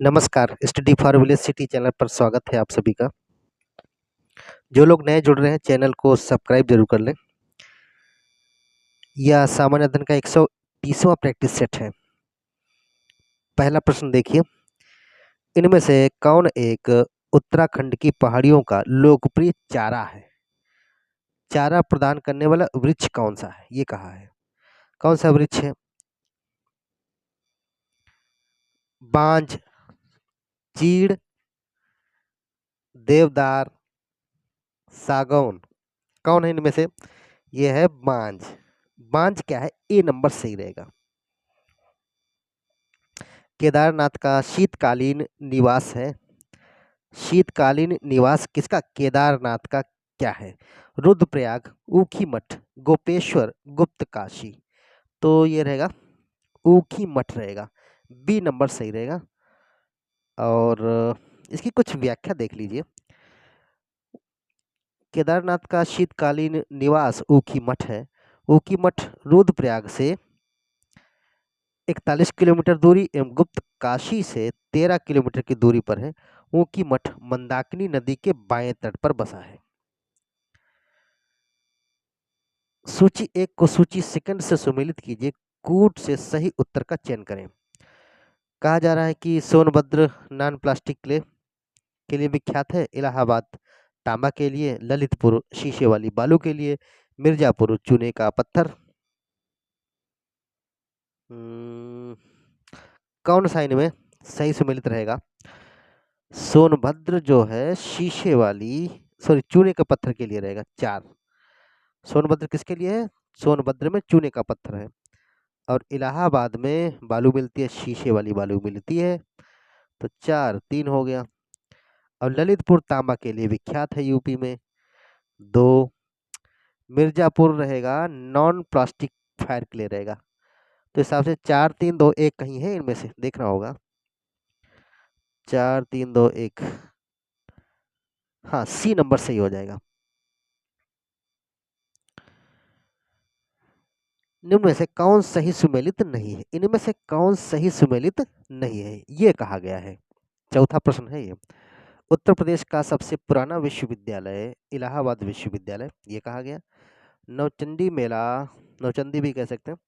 नमस्कार, study for village city channel पर स्वागत है आप सभी का। जो लोग नए जुड़ रहे हैं चैनल को सब्सक्राइब जरूर कर लें। यह सामान्य अध्ययन का 130वां प्रैक्टिस सेट है। पहला प्रश्न देखिए, इनमें से कौन एक उत्तराखंड की पहाड़ियों का लोकप्रिय चारा है? चारा प्रदान करने वाला वृक्ष कौन सा है? ये कहा है। कौन सा वृक्ष है? बांज, चीड़, देवदार, सागौन। कौन है इनमें से? ये है बांज। बांज क्या है? ए नंबर सही रहेगा। केदारनाथ का शीतकालीन निवास है। शीतकालीन निवास किसका? केदारनाथ का क्या है? रुद्रप्रयाग, ऊखीमठ, गोपेश्वर, गुप्त काशी। तो ये रहेगा ऊखीमठ रहेगा। बी नंबर सही रहेगा। और इसकी कुछ व्याख्या देख लीजिए। केदारनाथ का शीतकालीन निवास ऊखीमठ है। ऊखीमठ रुद्रप्रयाग से 41 किलोमीटर दूरी एवं गुप्त काशी से 13 किलोमीटर की दूरी पर है। ऊखीमठ मंदाकिनी नदी के बाएं तट पर बसा है। सूची एक को सूची सेकंड से सुमेलित कीजिए। कूट से सही उत्तर का चयन करें। कहा जा रहा है कि सोनभद्र नॉन प्लास्टिक क्ले के लिए विख्यात है। इलाहाबाद तांबा के लिए, ललितपुर शीशे वाली बालू के लिए, मिर्जापुर चूने का पत्थर। कौन सा इनमें सही सुमेलित रहेगा? सोनभद्र जो है शीशे वाली चूने के पत्थर के लिए रहेगा। 4 सोनभद्र किसके लिए है? सोनभद्र में चूने का पत्थर है। और इलाहाबाद में बालू मिलती है, शीशे वाली बालू मिलती है। तो 4-3 हो गया। और ललितपुर तांबा के लिए विख्यात है यूपी में। 2 मिर्जापुर रहेगा नॉन प्लास्टिक फायर क्ले रहेगा। तो हिसाब से 4-3-2-1 कहीं है इनमें से, देखना होगा। 4-3-2-1, हाँ सी नंबर सही हो जाएगा। निम्न में से कौन सही सुमेलित नहीं है? इनमें से कौन सही सुमेलित नहीं है, ये कहा गया है। चौथा प्रश्न है ये। उत्तर प्रदेश का सबसे पुराना विश्वविद्यालय इलाहाबाद विश्वविद्यालय, ये कहा गया। नौचंडी मेला, नौचंदी भी कह सकते हैं,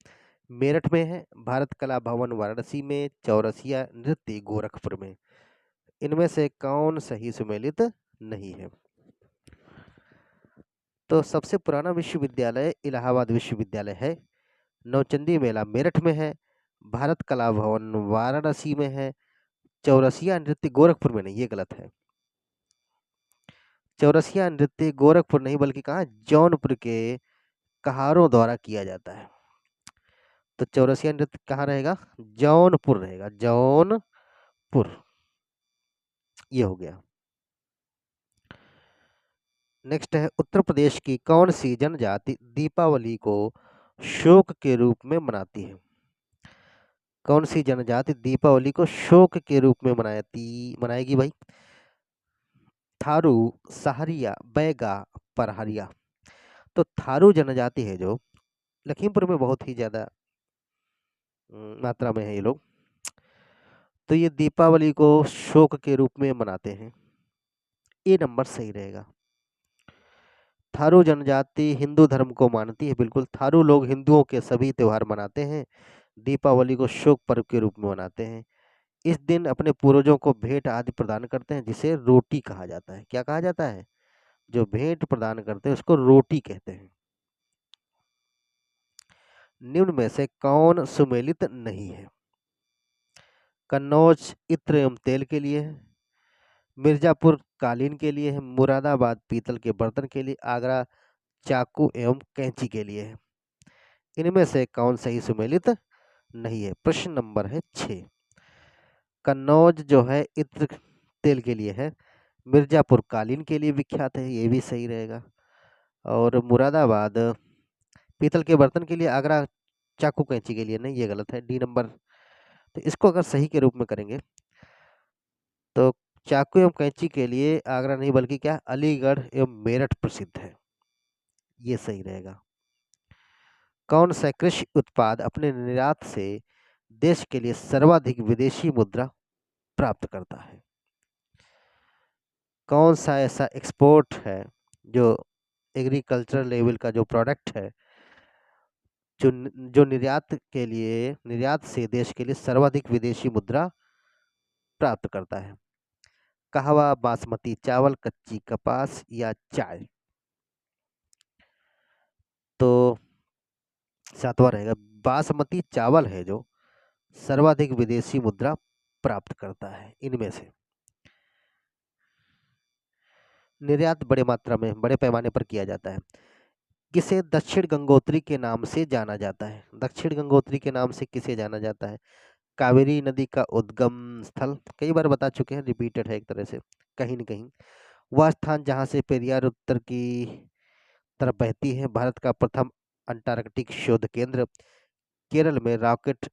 मेरठ में है। भारत कला भवन वाराणसी में, चौरसिया नृत्य गोरखपुर में। इनमें से कौन सही सुमेलित नहीं है? तो सबसे पुराना विश्वविद्यालय इलाहाबाद विश्वविद्यालय है। नौचंदी मेला मेरठ में है। भारत कला भवन वाराणसी में है। चौरसिया नृत्य गोरखपुर में नहीं, ये गलत है। चौरसिया नृत्य गोरखपुर नहीं बल्कि कहाँ? जौनपुर के कहारों द्वारा किया जाता है। तो चौरसिया नृत्य कहाँ रहेगा? जौनपुर रहेगा, जौनपुर। ये हो गया। नेक्स्ट है, उत्तर प्रदेश की कौन सी जनजाति दीपावली को शोक के रूप में मनाती है? कौन सी जनजाति दीपावली को शोक के रूप में मनाएगी भाई? थारू, सहारिया, बैगा, परहरिया। तो थारू जनजाति है जो लखीमपुर में बहुत ही ज्यादा मात्रा में है ये लोग। तो ये दीपावली को शोक के रूप में मनाते हैं। ए नंबर सही रहेगा। थारू जनजाति हिंदू धर्म को मानती है। बिल्कुल, थारू लोग हिंदुओं के सभी त्योहार मनाते हैं। दीपावली को शोक पर्व के रूप में मनाते हैं। इस दिन अपने पूर्वजों को भेंट आदि प्रदान करते हैं, जिसे रोटी कहा जाता है। क्या कहा जाता है? जो भेंट प्रदान करते हैं उसको रोटी कहते हैं। निम्न में से कौन सुमेलित नहीं है? कन्नौज इत्र एवं तेल के लिए है। मिर्जापुर कालीन के लिए है। मुरादाबाद पीतल के बर्तन के लिए। आगरा चाकू एवं कैंची के लिए है। इनमें से कौन सही सुमेलित नहीं है? प्रश्न नंबर है 6। कन्नौज जो है इत्र तेल के लिए है। मिर्जापुर कालीन के लिए विख्यात है, ये भी सही रहेगा। और मुरादाबाद पीतल के बर्तन के लिए। आगरा चाकू कैंची के लिए नहीं, ये गलत है, डी नंबर। तो इसको अगर सही के रूप में करेंगे तो चाकू एवं कैंची के लिए आगरा नहीं बल्कि क्या? अलीगढ़ एवं मेरठ प्रसिद्ध है, ये सही रहेगा। कौन सा कृषि उत्पाद अपने निर्यात से देश के लिए सर्वाधिक विदेशी मुद्रा प्राप्त करता है। कौन सा ऐसा एक्सपोर्ट है जो एग्रीकल्चर लेवल का जो प्रोडक्ट है जो निर्यात से देश के लिए सर्वाधिक विदेशी मुद्रा प्राप्त करता है? कहवा, बासमती चावल, कच्ची कपास या चाय? तो सातवां रहेगा, बासमती चावल है जो सर्वाधिक विदेशी मुद्रा प्राप्त करता है इनमें से। निर्यात बड़े मात्रा में बड़े पैमाने पर किया जाता है। किसे दक्षिण गंगोत्री के नाम से जाना जाता है? दक्षिण गंगोत्री के नाम से किसे जाना जाता है? कावेरी नदी का उद्गम स्थल, कई बार बता चुके हैं, रिपीटेड है एक तरह से कहीं न कहीं। वह स्थान जहाँ से पेरियार उत्तर की तरफ बहती है। भारत का प्रथम अंटार्कटिक शोध केंद्र, केरल में रॉकेट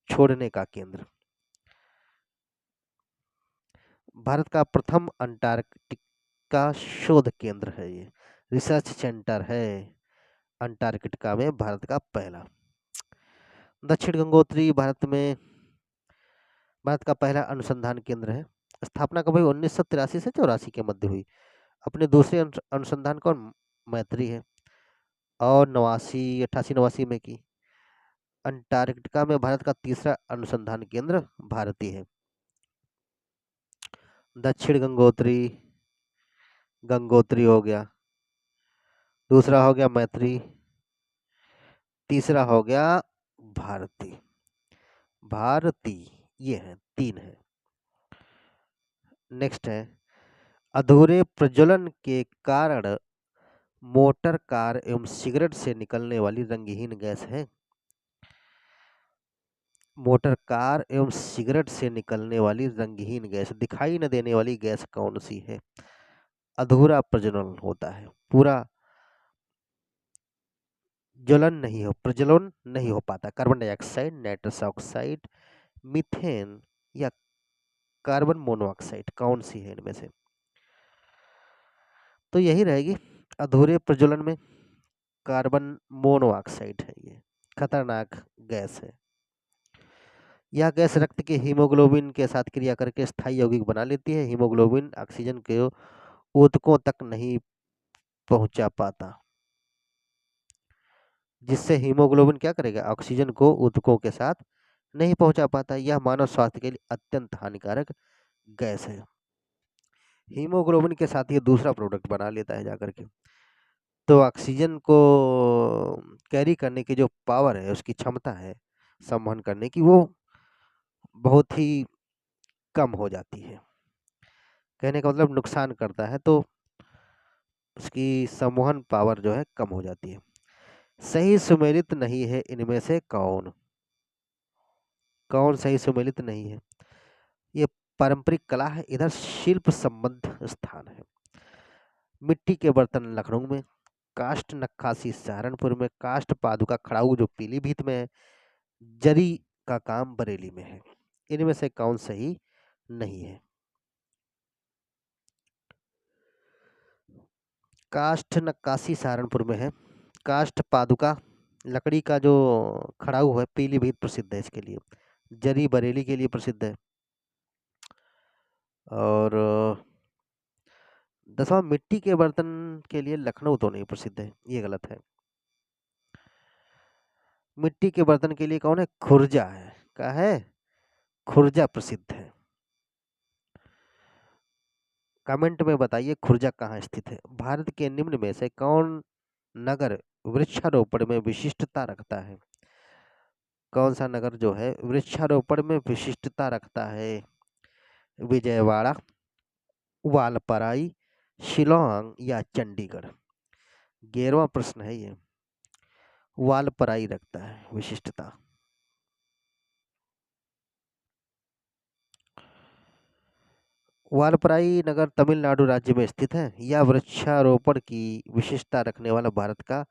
छोड़ने का केंद्र। भारत का प्रथम अंटार्कटिका शोध केंद्र है ये, रिसर्च सेंटर है अंटार्कटिका में, भारत का पहला। दक्षिण गंगोत्री भारत का पहला अनुसंधान केंद्र है। स्थापना कब हुई? 1983 से 84 के मध्य हुई। अपने दूसरे अनुसंधान कौन? मैत्री है, और 88-89 में की। अंटार्कटिका में भारत का तीसरा अनुसंधान केंद्र भारतीय है। दक्षिण गंगोत्री गंगोत्री हो गया, दूसरा हो गया मैत्री, तीसरा हो गया भारती। भारती, ये है, तीन है। नेक्स्ट है, अधूरे प्रज्वलन के कारण मोटर कार एवं सिगरेट से निकलने वाली रंगहीन गैस है। मोटर कार एवं सिगरेट से निकलने वाली रंगहीन गैस, दिखाई न देने वाली गैस कौन सी है? अधूरा प्रज्वलन होता है, पूरा प्रज्वलन नहीं हो पाता। Carbon dioxide, nitrous oxide, methane या कार्बन मोनोऑक्साइड, कौन सी है इनमें से? तो यही रहेगी, अधूरे प्रज्वलन में कार्बन मोनोऑक्साइड है, ये खतरनाक गैस है। यह गैस रक्त के हीमोग्लोबिन के साथ क्रिया करके स्थायी यौगिक बना लेती है। हीमोग्लोबिन ऑक्सीजन के ऊतकों तक नहीं पहुंचा पाता, जिससे हीमोग्लोबिन क्या करेगा? ऑक्सीजन को ऊतकों के साथ नहीं पहुंचा पाता। यह मानव स्वास्थ्य के लिए अत्यंत हानिकारक गैस है। हीमोग्लोबिन के साथ ये दूसरा प्रोडक्ट बना लेता है जाकर के, तो ऑक्सीजन को कैरी करने की जो पावर है, उसकी क्षमता है संवहन करने की, वो बहुत ही कम हो जाती है। कहने का मतलब नुकसान करता है, तो उसकी संवहन पावर जो है कम हो जाती है। सही सुमेलित नहीं है इनमें से कौन? कौन सही सुमेलित नहीं है? ये पारंपरिक कला है, इधर शिल्प संबद्ध स्थान है। मिट्टी के बर्तन लखनऊ में, काष्ठ नक्काशी सहारनपुर में, काष्ठ पादुका खड़ाऊ जो पीलीभीत में है, जरी का काम बरेली में है। इनमें से कौन सही नहीं है? काष्ठ नक्काशी सहारनपुर में है, काष्ठ पादुका लकड़ी का जो खड़ाऊ है पीलीभीत प्रसिद्ध है इसके लिए, जरी बरेली के लिए प्रसिद्ध है। और 10वां, मिट्टी के बर्तन के लिए लखनऊ तो नहीं प्रसिद्ध है, ये गलत है। मिट्टी के बर्तन के लिए कौन है? खुर्जा है। क्या है? खुर्जा प्रसिद्ध है। कमेंट में बताइए खुर्जा कहाँ स्थित है। भारत के निम्न में से कौन नगर वृक्षारोपण में विशिष्टता रखता है? कौन सा नगर जो है वृक्षारोपण में विशिष्टता रखता है? विजयवाड़ा, वालपराई, शिलोंग या चंडीगढ़? 11वां प्रश्न है ये, वालपराई रखता है विशिष्टता। वालपराई नगर तमिलनाडु राज्य में स्थित है। यह वृक्षारोपण की विशिष्टता रखने वाला भारत का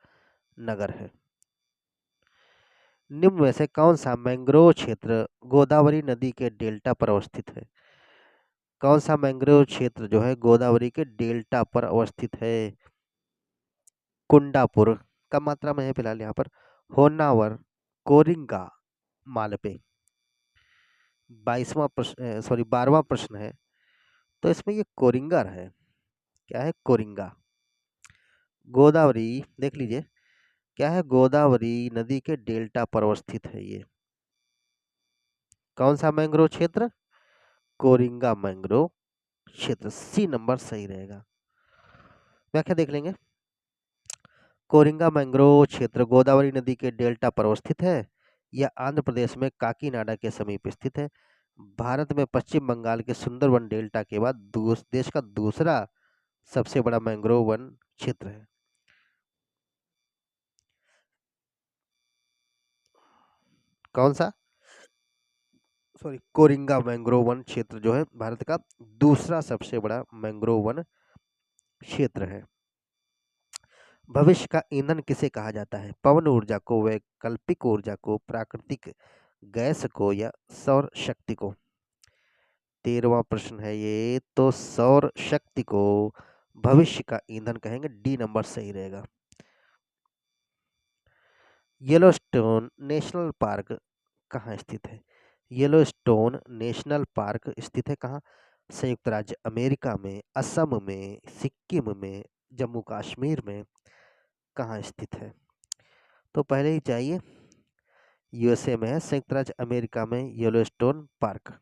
नगर है। निम्न में से कौन सा मैंग्रोव क्षेत्र गोदावरी नदी के डेल्टा पर अवस्थित है? कौन सा मैंग्रोव क्षेत्र जो है गोदावरी के डेल्टा पर अवस्थित है? कुंडापुर कम मात्रा में है फिलहाल यहाँ पर, होन्नावर, कोरिंगा, मालपे। सॉरी 12वां प्रश्न है, तो इसमें ये कोरिंगर है। क्या है? कोरिंगा। गोदावरी, देख लीजिए, क्या है? गोदावरी नदी के डेल्टा पर अवस्थित है ये। कौन सा मैंग्रोव क्षेत्र? कोरिंगा मैंग्रोव क्षेत्र। सी नंबर सही रहेगा। व्याख्या देख लेंगे। कोरिंगा मैंग्रोव क्षेत्र गोदावरी नदी के डेल्टा पर अवस्थित है। यह आंध्र प्रदेश में काकीनाडा के समीप स्थित है। भारत में पश्चिम बंगाल के सुंदरवन डेल्टा के बाद देश का दूसरा सबसे बड़ा मैंग्रोव वन क्षेत्र है। कौन सा? सॉरी, कोरिंगा मैंग्रोव वन क्षेत्र जो है भारत का दूसरा सबसे बड़ा मैंग्रोव वन क्षेत्र है। भविष्य का ईंधन किसे कहा जाता है? पवन ऊर्जा को, वैकल्पिक ऊर्जा को, प्राकृतिक गैस को, या सौर शक्ति को? 13वां प्रश्न है ये, तो सौर शक्ति को भविष्य का ईंधन कहेंगे। डी नंबर सही रहेगा। येलोस्टोन नेशनल पार्क कहाँ स्थित है? येलोस्टोन नेशनल पार्क स्थित है कहाँ? संयुक्त राज्य अमेरिका में, असम में, सिक्किम में, जम्मू कश्मीर में, कहाँ स्थित है? तो पहले ही चाहिए, यूएसए में है, संयुक्त राज्य अमेरिका में येलोस्टोन पार्क।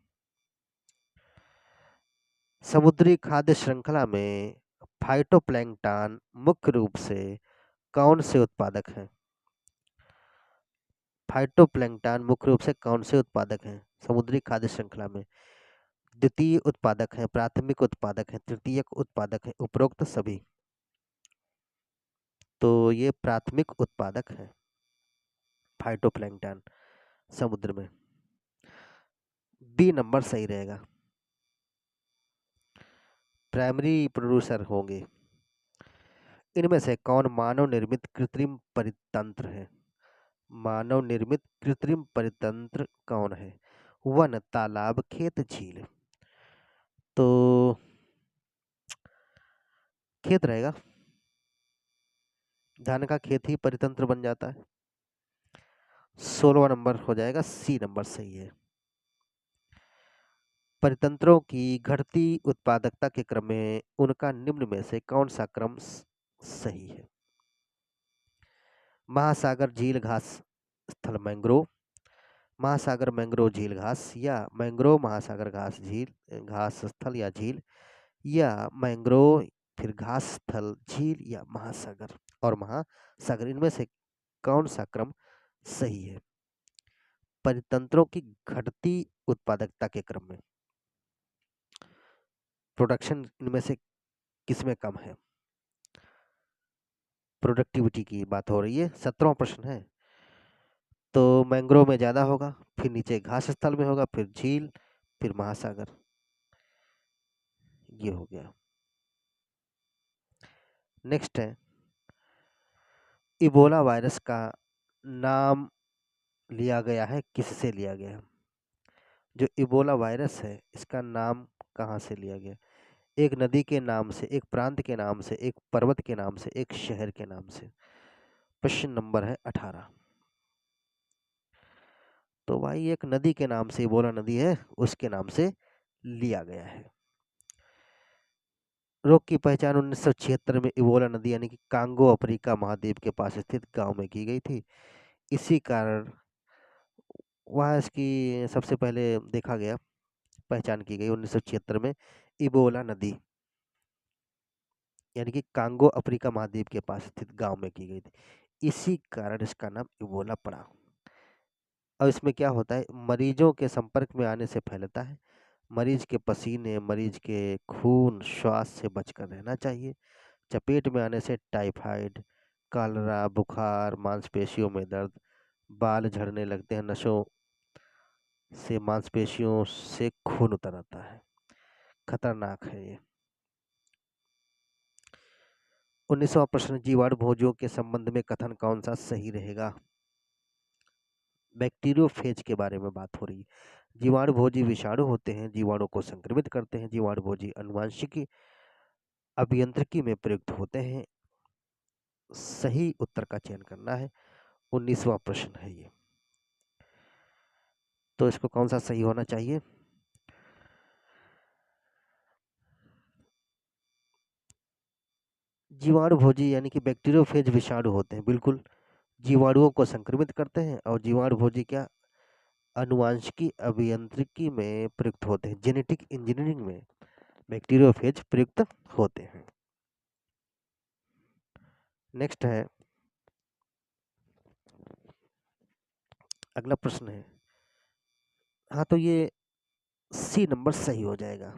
समुद्री खाद्य श्रृंखला में फाइटोप्लैंक्टन मुख्य रूप से कौन से उत्पादक हैं? फाइटोप्लैंक्टन मुख्य रूप से कौन से उत्पादक हैं समुद्री खाद्य श्रृंखला में? द्वितीय उत्पादक है, प्राथमिक उत्पादक है, तृतीयक उत्पादक है, उपरोक्त सभी? तो ये प्राथमिक उत्पादक है फाइटोप्लैंक्टन समुद्र में। बी नंबर सही रहेगा। प्राइमरी प्रोड्यूसर होंगे। इनमें से कौन मानव निर्मित कृत्रिम परितंत्र है? मानव निर्मित कृत्रिम परितंत्र कौन है? वन, तालाब, खेत, झील? तो खेत रहेगा। धान का खेत ही परितंत्र बन जाता है। 16वां नंबर हो जाएगा, सी नंबर सही है। परितंत्रों की घटती उत्पादकता के क्रम में उनका निम्न में से कौन सा क्रम सही है? महासागर झील घास स्थल मैंग्रोव, महासागर मैंग्रोव झील घास, या मैंग्रोव महासागर घास झील घास स्थल या झील, या मैंग्रोव फिर घास स्थल झील या महासागर और महासागर? इनमें से कौन सा क्रम सही है? परितंत्रों की घटती उत्पादकता के क्रम में प्रोडक्शन इनमें से किसमें कम है? प्रोडक्टिविटी की बात हो रही है। 17वां प्रश्न है, तो मैंग्रोव में ज्यादा होगा, फिर नीचे घास स्थल में होगा, फिर झील, फिर महासागर। ये हो गया। नेक्स्ट है, इबोला वायरस का नाम लिया गया है, किससे लिया गया है? जो इबोला वायरस है इसका नाम कहाँ से लिया गया? एक नदी के नाम से, एक प्रांत के नाम से, एक पर्वत के नाम से, एक शहर के नाम से? प्रश्न नंबर है 18। तो भाई एक नदी के नाम से, इबोला नदी है उसके नाम से लिया गया है। रोग की पहचान 1976 में इबोला नदी यानी कि कांगो अफ्रीका महाद्वीप के पास स्थित गांव में की गई थी। इसी कारण वहाँ इसकी सबसे पहले देखा गया, पहचान की गई 1976 में इबोला नदी यानी कि कांगो अफ्रीका महाद्वीप के पास स्थित गांव में की गई थी। इसी कारण इसका नाम इबोला पड़ा। अब इसमें क्या होता है, मरीजों के संपर्क में आने से फैलता है। मरीज के पसीने, मरीज के खून, श्वास से बचकर रहना चाहिए। चपेट में आने से टाइफाइड, कॉलरा, बुखार, मांसपेशियों में दर्द, बाल झड़ने लगते हैं, नसों से मांसपेशियों से खून उतर आता है। खतरनाक है ये। 19वां प्रश्न, जीवाणु भोजियों के संबंध में कथन कौन सा सही रहेगा? बैक्टीरियोफेज के बारे में बात हो रही है। जीवाणु भोजी विषाणु होते हैं, जीवाणु को संक्रमित करते हैं। जीवाणु भोजी अनुवांशिकी अभियांत्रिकी में प्रयुक्त होते हैं। सही उत्तर का चयन करना है। 19वां प्रश्न है ये। तो इसको कौन सा सही होना चाहिए? जीवाणु भोजी यानी कि बैक्टीरियोफेज विषाणु होते हैं, बिल्कुल। जीवाणुओं को संक्रमित करते हैं और जीवाणु भोजी क्या आनुवांशिकी अभियांत्रिकी में प्रयुक्त होते हैं, जेनेटिक इंजीनियरिंग में बैक्टीरियोफेज प्रयुक्त होते हैं। नेक्स्ट है, अगला प्रश्न है, हाँ तो ये सी नंबर सही हो जाएगा।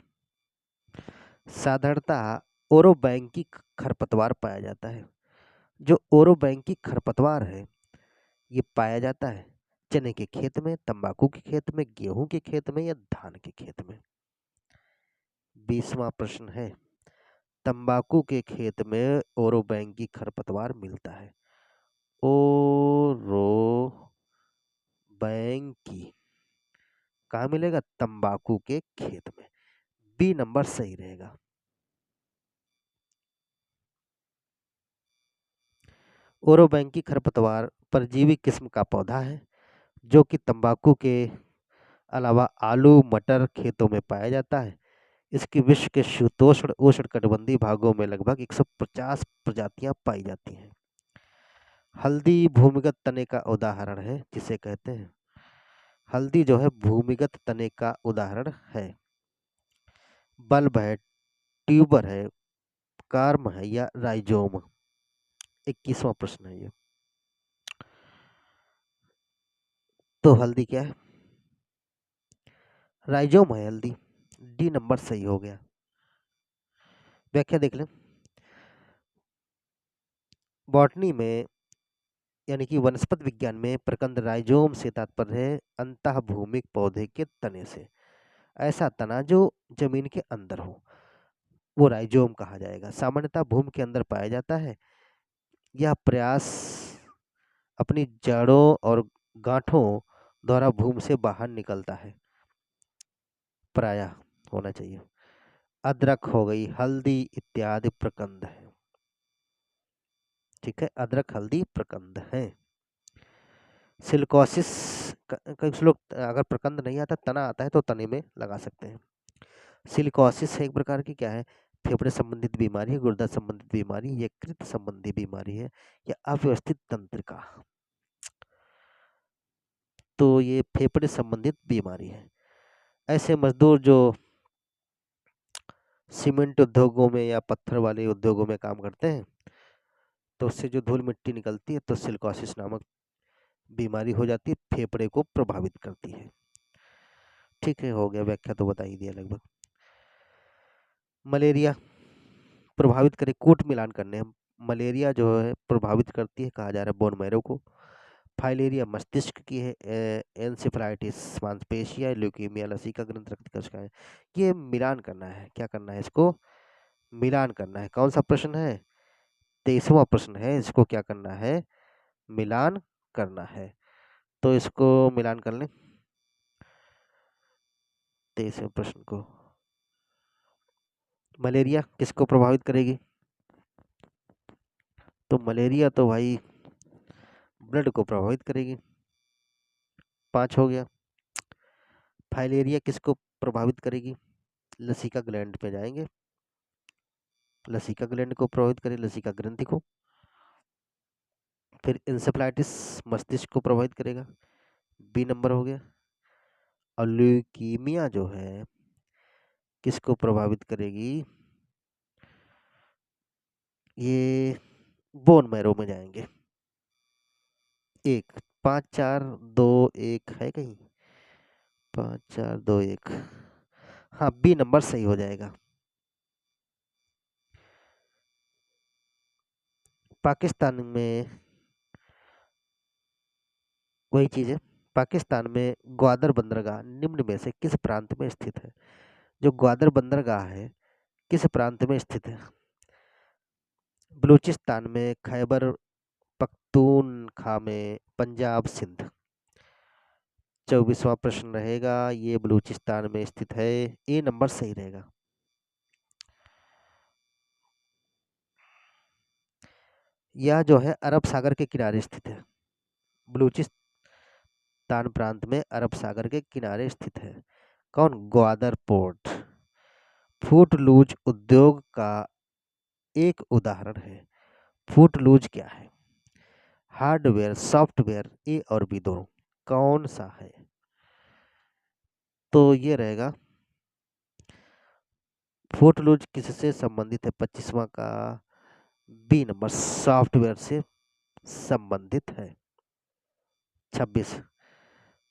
साधारणतः ओरोबैंकी खरपतवार पाया जाता है। जो ओरोबैंकी खरपतवार है ये पाया जाता है चने के खेत में, तंबाकू के खेत में, गेहूं के खेत में या धान के खेत में। 20वां प्रश्न है, तंबाकू के खेत में ओरोबैंकी खरपतवार मिलता है। ओरोबैंकी कहाँ मिलेगा? तंबाकू के खेत में। बी नंबर सही रहेगा। ओरोबैंकी खरपतवार परजीवी किस्म का पौधा है जो कि तंबाकू के अलावा आलू मटर खेतों में पाया जाता है। इसकी विश्व के शीतोष्ण उष्णकटिबंधीय भागों में लगभग 150 प्रजातियां पाई जाती हैं। हल्दी भूमिगत तने का उदाहरण है, जिसे कहते हैं हल्दी जो है भूमिगत तने का उदाहरण है। बल्ब है, ट्यूबर है, कार्म है या राइजोम। 21वां प्रश्न है ये। तो हल्दी क्या है? राइजोम है हल्दी। डी नंबर सही हो गया। व्याख्या देख लें। बॉटनी में यानी कि वनस्पति विज्ञान में प्रकंद राइजोम से तात्पर्य है अंतःभूमिक पौधे के तने से। ऐसा तना जो जमीन के अंदर हो वो राइजोम कहा जाएगा। सामान्यतः भूमि के अंदर पाया जाता है। यह प्रयास अपनी जड़ों और गांठों द्वारा भूमि से बाहर निकलता है, प्रायः होना चाहिए। अदरक हो गई, हल्दी इत्यादि प्रकंद है। ठीक है, अदरक हल्दी प्रकंद है। सिलिकोसिस कुछ लोग अगर प्रकंद नहीं आता तना आता है तो तने में लगा सकते हैं। सिलिकोसिस एक प्रकार की क्या है? फेफड़े संबंधित बीमारी है, गुर्दा संबंधित बीमारी, यकृत संबंधी बीमारी है या अव्यवस्थित तंत्रिका। तो ये फेफड़े संबंधित बीमारी है। ऐसे मजदूर जो सीमेंट उद्योगों में या पत्थर वाले उद्योगों में काम करते हैं तो उससे जो धूल मिट्टी निकलती है तो सिलिकोसिस नामक बीमारी हो जाती है, फेफड़े को प्रभावित करती है। ठीक है, हो गया, व्याख्या तो बता ही दिया लगभग। मलेरिया प्रभावित करे, कूट मिलान करने हम। मलेरिया जो है प्रभावित करती है, कहा जा रहा है बोन मैरो को। फाइलेरिया मस्तिष्क की है, एनसेफेलाइटिस मांसपेशिया, ल्यूकीमिया लसीका ग्रंथ रक्त कोशिका है। ये मिलान करना है, क्या करना है इसको? मिलान करना है। कौन सा प्रश्न है? 23वां प्रश्न है। इसको क्या करना है? मिलान करना है। तो इसको मिलान कर लें 23वें प्रश्न को। मलेरिया किसको प्रभावित करेगी? तो मलेरिया तो भाई ब्लड को प्रभावित करेगी। 5 हो गया। फाइलेरिया किसको प्रभावित करेगी? लसिका ग्लैंड पे जाएंगे, लसिका ग्लैंड को प्रभावित करे, लसिका ग्रंथि को। फिर इंसेफ्लाइटिस मस्तिष्क को प्रभावित करेगा, बी नंबर हो गया। और ल्यूकीमिया जो है किसको प्रभावित करेगी? ये बोन मैरो में जाएंगे। 1 5 4 2 1 है कहीं? 5 4 2 1, हाँ बी नंबर सही हो जाएगा। पाकिस्तान में वही चीज है। पाकिस्तान में ग्वादर बंदरगाह निम्न में से किस प्रांत में स्थित है? जो ग्वादर बंदरगाह है किस प्रांत में स्थित है? बलूचिस्तान में, खैबर पख्तूनख्वा में, पंजाब, सिंध। 24वां प्रश्न रहेगा, ये बलूचिस्तान में स्थित है। ए नंबर सही रहेगा। यह जो है अरब सागर के किनारे स्थित है। बलूचिस्तान तान प्रांत में अरब सागर के किनारे स्थित है। कौन? ग्वादर पोर्ट। फूटलूज उद्योग का एक उदाहरण है। फूटलूज क्या है? हार्डवेयर, सॉफ्टवेयर, ए और बी दोनों। कौन सा है? तो ये रहेगा फूटलूज किससे संबंधित है? 25वां का बी नंबर, सॉफ्टवेयर से संबंधित है। 26,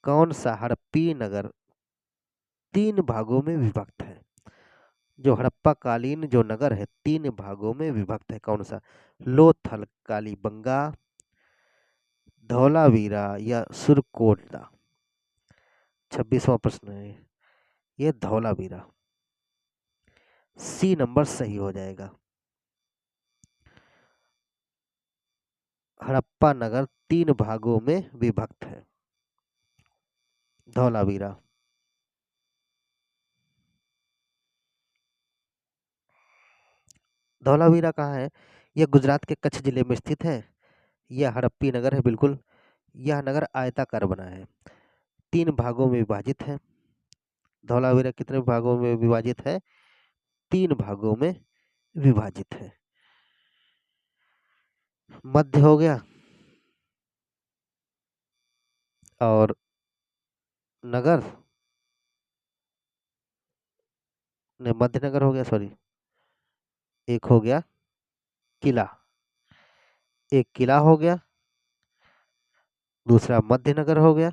कौन सा हड़प्पी नगर 3 भागों में विभक्त है? जो हड़प्पा कालीन जो नगर है 3 भागों में विभक्त है। कौन सा? लोथल, कालीबंगा, धौलावीरा या सुरकोटला। 26वां प्रश्न है ये धौलावीरा। सी नंबर सही हो जाएगा। हड़प्पा नगर 3 भागों में विभक्त है। धौलावीरा। धौलावीरा कहाँ है? यह गुजरात के कच्छ जिले में स्थित है। यह हड़प्पी नगर है बिल्कुल। यह नगर आयताकार बना है, 3 भागों में विभाजित है। धौलावीरा कितने भागों में विभाजित है? 3 भागों में विभाजित है। मध्य हो गया और नगर नहीं, मध्यनगर हो गया, सॉरी। एक हो गया किला, एक किला हो गया, दूसरा मध्यनगर हो गया,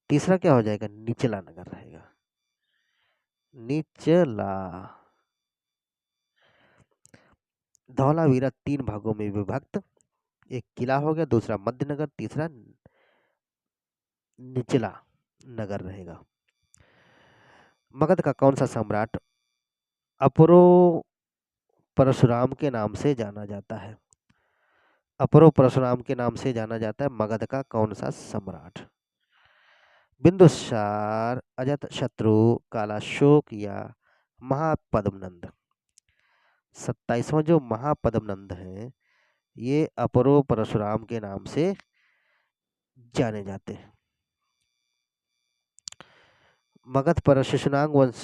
तीसरा क्या हो जाएगा? निचला नगर रहेगा। निचला। धौलावीरा 3 भागों में विभक्त, एक किला हो गया, दूसरा मध्यनगर, तीसरा निचला नगर रहेगा। मगध का कौन सा सम्राट अपरो परशुराम के नाम से जाना जाता है? अपरो परशुराम के नाम से जाना जाता है मगध का कौन सा सम्राट? बिंदुसार, अजातशत्रु, कालाशोक या महापद्मनंद। 27वां जो महापद्मनंद है ये अपरो परशुराम के नाम से जाने जाते हैं। मगध पर शिशुनाग वंश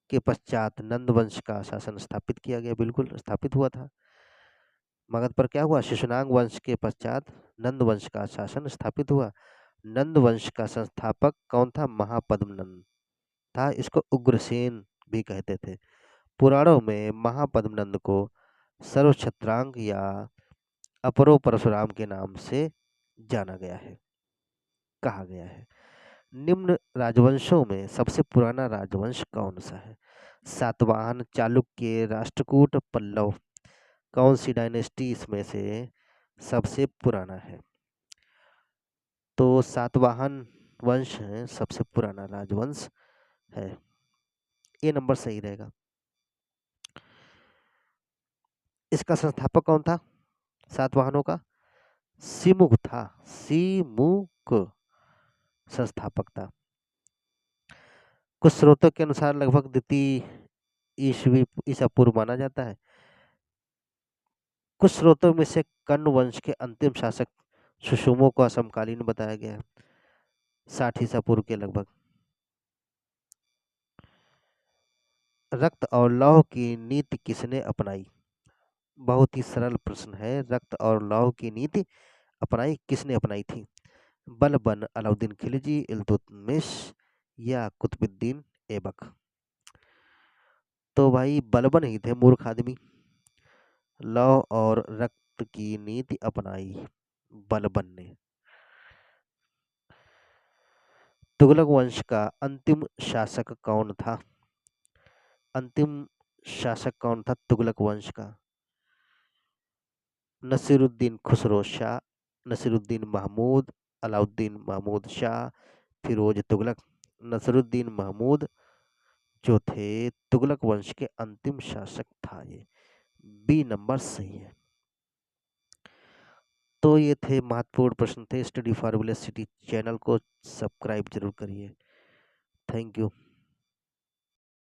के पश्चात नंद वंश का शासन स्थापित किया गया। बिल्कुल स्थापित हुआ था। मगध पर क्या हुआ? शिशुनाग वंश के पश्चात नंद वंश का शासन स्थापित हुआ। नंद वंश का संस्थापक कौन था? महापद्मनंद था। इसको उग्रसेन भी कहते थे। पुराणों में महापद्मनंद को सर्वछत्रांग या अपरो परशुराम के नाम से जाना गया है, कहा गया है। निम्न राजवंशों में सबसे पुराना राजवंश कौन सा है? सातवाहन, चालुक्य, राष्ट्रकूट, पल्लव। कौन सी डायनेस्टी इसमें से सबसे पुराना है? तो सातवाहन वंश है सबसे पुराना राजवंश है। ये नंबर सही रहेगा। इसका संस्थापक कौन था सातवाहनों का? सिमुक था। सिमुक संस्थापक था। कुछ स्रोतों के अनुसार लगभग द्वितीय ईसवी ईसा पूर्व माना जाता है। कुछ स्रोतों में से कण्व वंश के अंतिम शासक सुषुमो को समकालीन बताया गया है, 60 ईसा पूर्व के लगभग। रक्त और लौह की नीति किसने अपनाई? बहुत ही सरल प्रश्न है। रक्त और लौह की नीति अपनाई किसने अपनाई थी? बलबन, अलाउद्दीन खिलजी, इल्तुतमिश या कुतुबुद्दीन ऐबक। तो भाई बलबन ही थे मूर्ख आदमी। लौह और रक्त की नीति अपनाई बलबन ने। तुगलक वंश का अंतिम शासक कौन था? अंतिम शासक कौन था तुगलक वंश का? नसीरुद्दीन खुसरो शाह, नसीरुद्दीन महमूद, अलाउद्दीन महमूद शाह, फिरोज तुगलक। नसीरुद्दीन महमूद जो थे तुगलक वंश के अंतिम शासक था। ये बी नंबर सही है। तो ये थे महत्वपूर्ण प्रश्न थे। स्टडी फॉर सिटी चैनल को सब्सक्राइब जरूर करिए। Thank you.